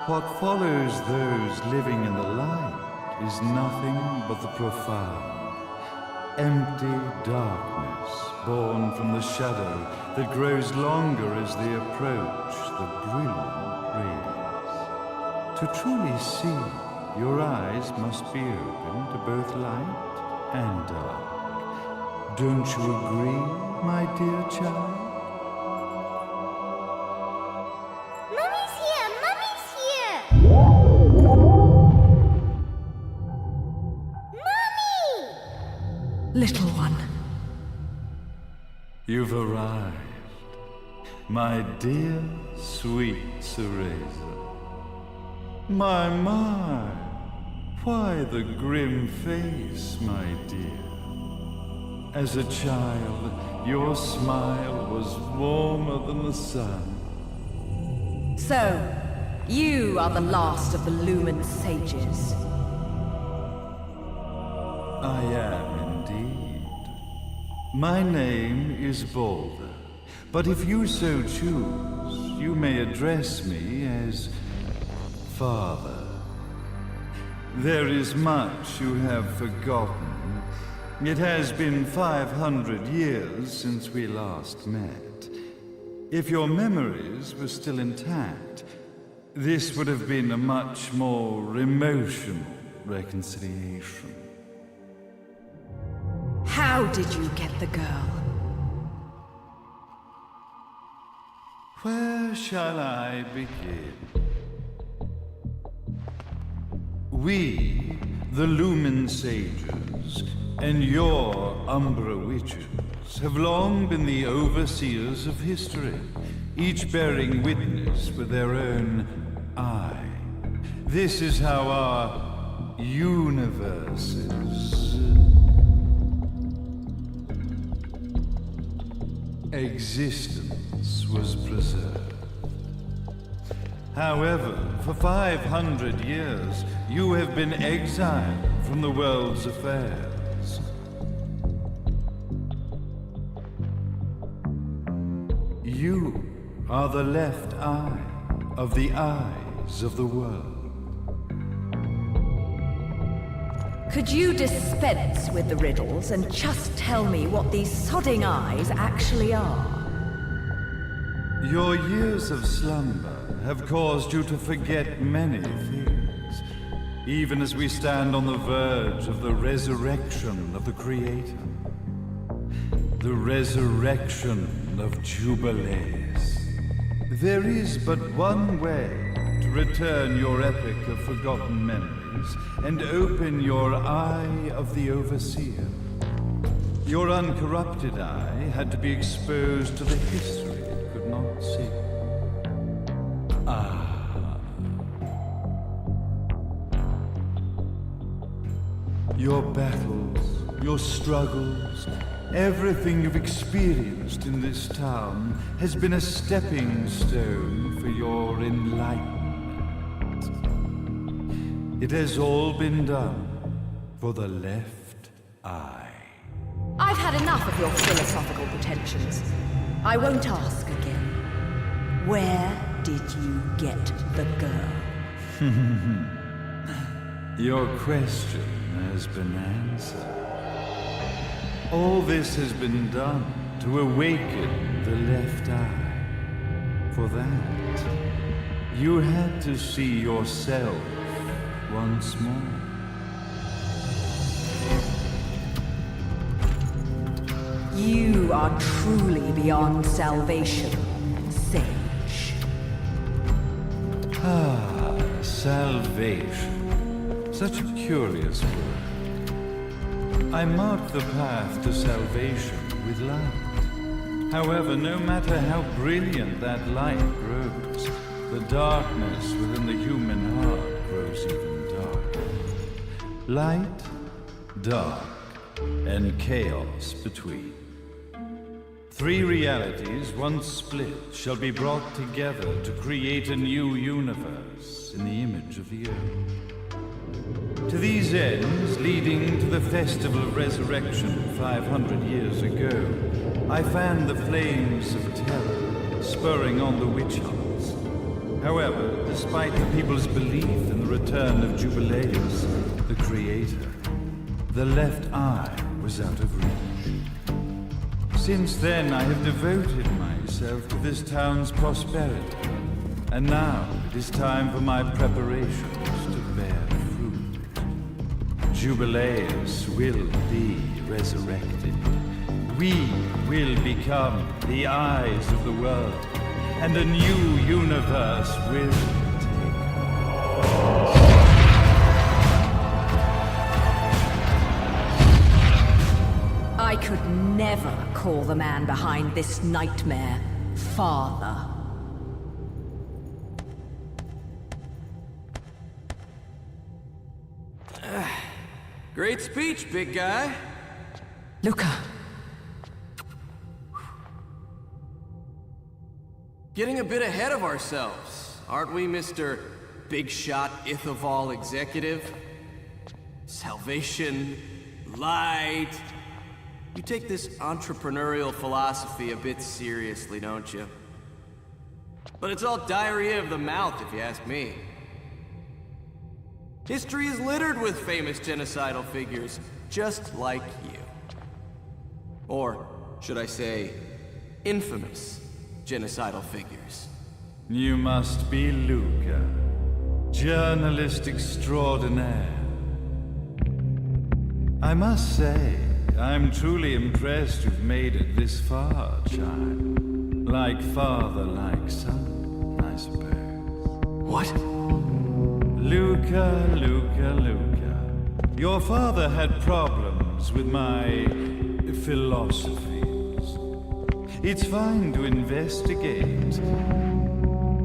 What follows those living in the light is nothing but the profound, empty darkness born from the shadow that grows longer as they approach the brilliant radiance. To truly see, your eyes must be open to both light and dark. Don't you agree, my dear child? Mummy's here! Mummy's here! Mummy! Little one. You've arrived, my dear, sweet Cereza. My, why the grim face, my dear? As a child, your smile was warmer than the sun. So, you are the last of the Lumen sages. I am indeed. My name is Balder, but if you so choose, you may address me as Father. There is much you have forgotten. It has been 500 years since we last met. If your memories were still intact, this would have been a much more emotional reconciliation. How did you get the girl? Where shall I begin? We, the Lumen Sages, and your Umbra Witches, have long been the overseers of history, each bearing witness with their own eye. This is how our universe's existence was preserved. However, for 500 years, you have been exiled from the world's affairs. You are the left eye of the eyes of the world. Could you dispense with the riddles and just tell me what these sodding eyes actually are? Your years of slumber have caused you to forget many things, even as we stand on the verge of the resurrection of the Creator. The resurrection of Jubilees. There is but one way to return your epic of forgotten memories and open your eye of the Overseer. Your uncorrupted eye had to be exposed to the history it could not see. Your battles, your struggles, everything you've experienced in this town has been a stepping stone for your enlightenment. It has all been done for the left eye. I've had enough of your philosophical pretensions. I won't ask again. Where did you get the girl? Your question has been answered. All this has been done to awaken the left eye. For that, you had to see yourself once more. You are truly beyond salvation, sage. Salvation. Such a curious word. I mark the path to salvation with light. However, no matter how brilliant that light grows, the darkness within the human heart grows even darker. Light, dark, and chaos between. Three realities, once split, shall be brought together to create a new universe in the image of the earth. To these ends, leading to the Festival of Resurrection 500 years ago, I fanned the flames of terror, spurring on the witch hunts. However, despite the people's belief in the return of Jubileus, the creator, the left eye was out of reach. Since then, I have devoted myself to this town's prosperity, and now it is time for my preparations to bear fruit. Jubileus will be resurrected. We will become the eyes of the world, and a new universe will take place. I could never call the man behind this nightmare father. Great speech, big guy. Luca. Getting a bit ahead of ourselves, aren't we, Mr. Big Shot Ithaval Executive? Salvation, light. You take this entrepreneurial philosophy a bit seriously, don't you? But it's all diarrhea of the mouth, if you ask me. History is littered with famous genocidal figures, just like you. Or, should I say, infamous genocidal figures. You must be Luca, journalist extraordinaire. I must say, I'm truly impressed you've made it this far, child. Like father, like son, I suppose. What? Luca, Luca, Luca. Your father had problems with my philosophies. It's fine to investigate,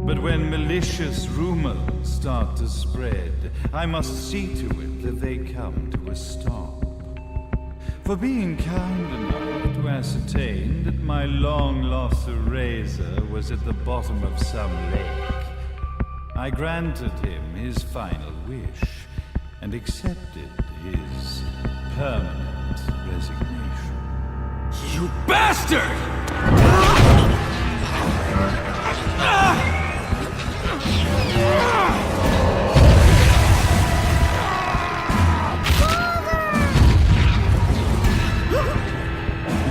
but when malicious rumors start to spread, I must see to it that they come to a stop. For being kind enough to ascertain that my long-lost eraser was at the bottom of some lake, I granted him his final wish and accepted his permanent resignation. You bastard!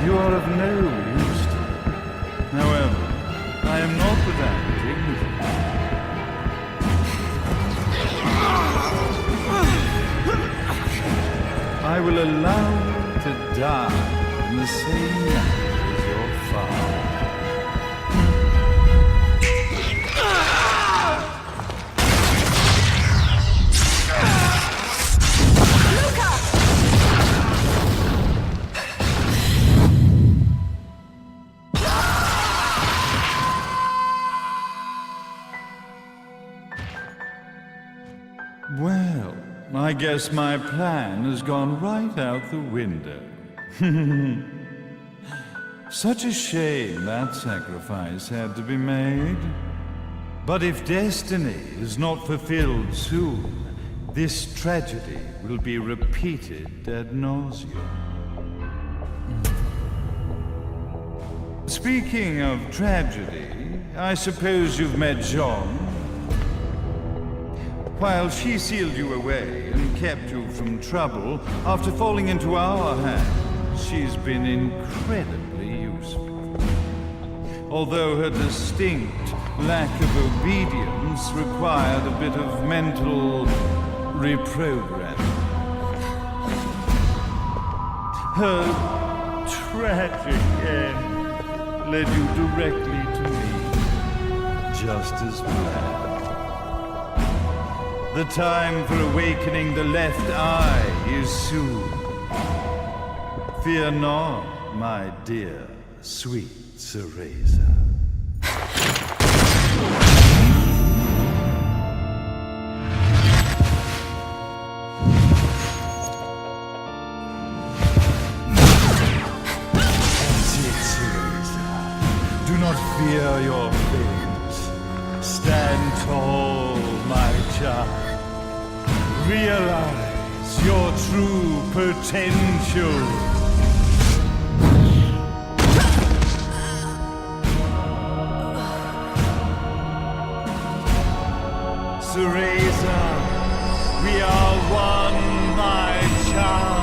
You are of no use to me. However, I am not without dignity. I will allow you to die in the same night as your father. Well, I guess my plan has gone right out the window. Such a shame that sacrifice had to be made. But if destiny is not fulfilled soon, this tragedy will be repeated ad nauseum. Speaking of tragedy, I suppose you've met Jean. While she sealed you away and kept you from trouble, after falling into our hands, she's been incredibly useful. Although her distinct lack of obedience required a bit of mental reprogramming. Her tragic end led you directly to me, just as planned. The time for awakening the left eye is soon. Fear not, my dear, sweet Cereza. Do not fear your fate. Stand tall, my child. Realize your true potential. wiser. We are one, my child.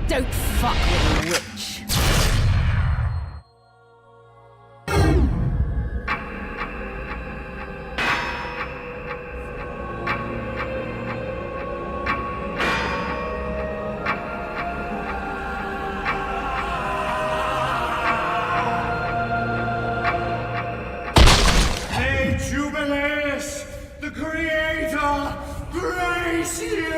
Don't fuck with a witch. May Jubileus, the Creator, grace you!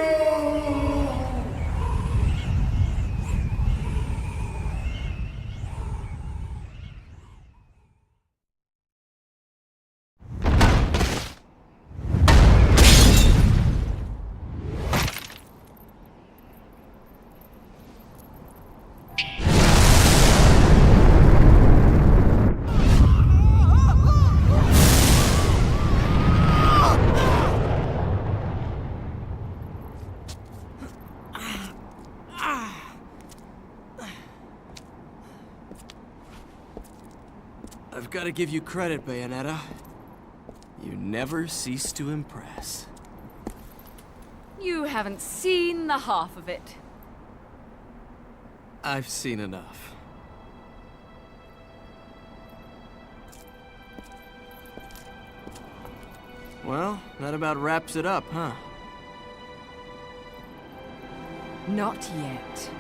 I've got to give you credit, Bayonetta. You never cease to impress. You haven't seen the half of it. I've seen enough. Well, that about wraps it up, huh? Not yet.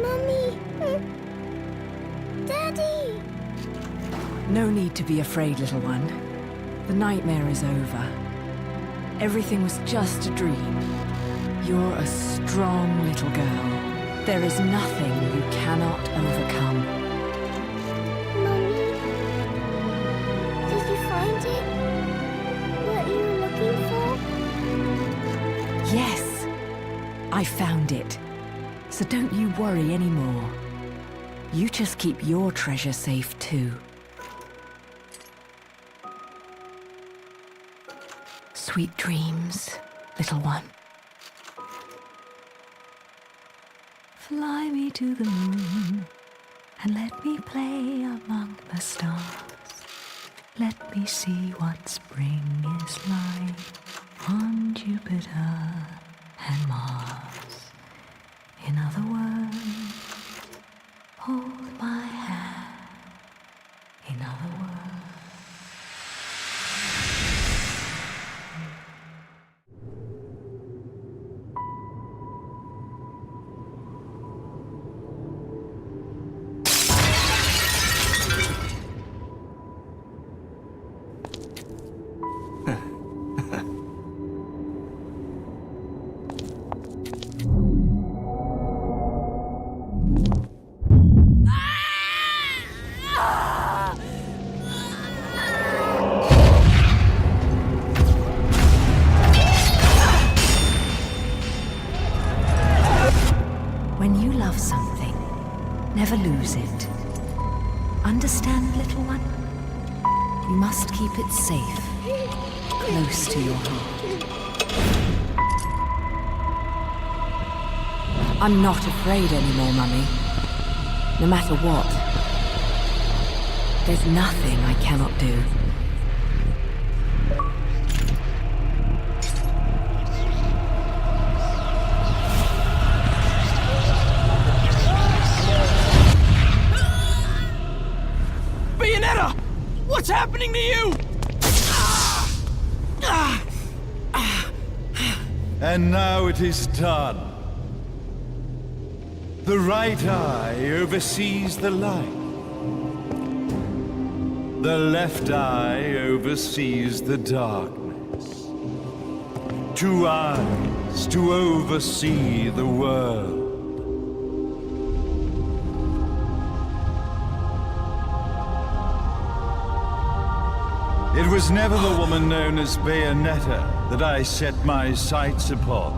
Mummy! Daddy! No need to be afraid, little one. The nightmare is over. Everything was just a dream. You're a strong little girl. There is nothing you cannot overcome. Mummy? Did you find it? What you were looking for? Yes, I found it. So don't you worry anymore. You just keep your treasure safe too. Sweet dreams, little one. Fly me to the moon and let me play among the stars. Let me see what spring is like on Jupiter and Mars. In other words, hold my hand. In other words. When you love something, never lose it. Understand, little one? You must keep it safe, close to your heart. I'm not afraid anymore, Mummy. No matter what. There's nothing I cannot do. Bayonetta! What's happening to you? And now it is done. The right eye oversees the light. The left eye oversees the darkness. Two eyes to oversee the world. It was never the woman known as Bayonetta that I set my sights upon.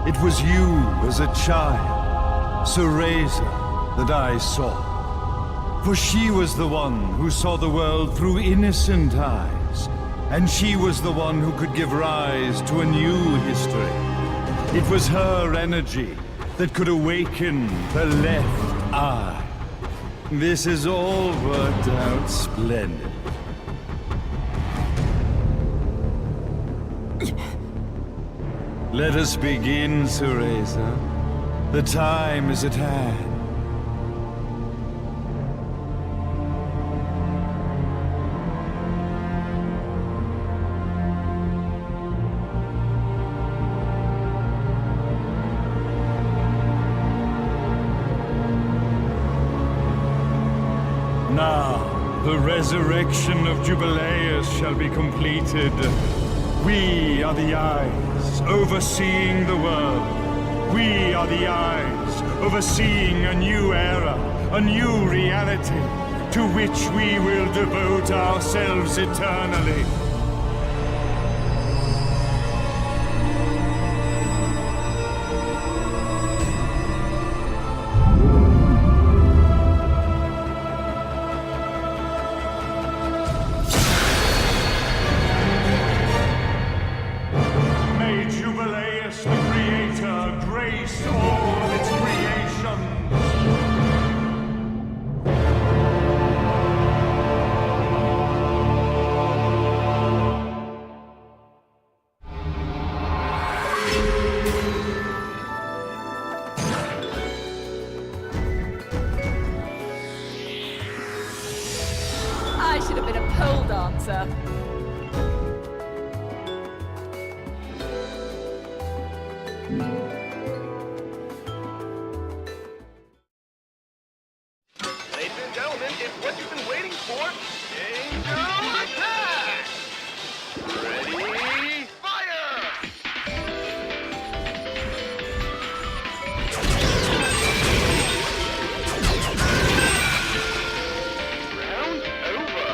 It was you as a child, Cereza, that I saw. For she was the one who saw the world through innocent eyes, and she was the one who could give rise to a new history. It was her energy that could awaken the left eye. This has all worked out splendid. Let us begin, Cereza. The time is at hand. The resurrection of Jubileus shall be completed. We are the eyes overseeing the world. We are the eyes overseeing a new era, a new reality, to which we will devote ourselves eternally. May Jubileus the Creator grace all of its creations. I should have been a pole dancer. Ladies and gentlemen, it's what you've been waiting for. Angel attack! Ready, fire! Round over.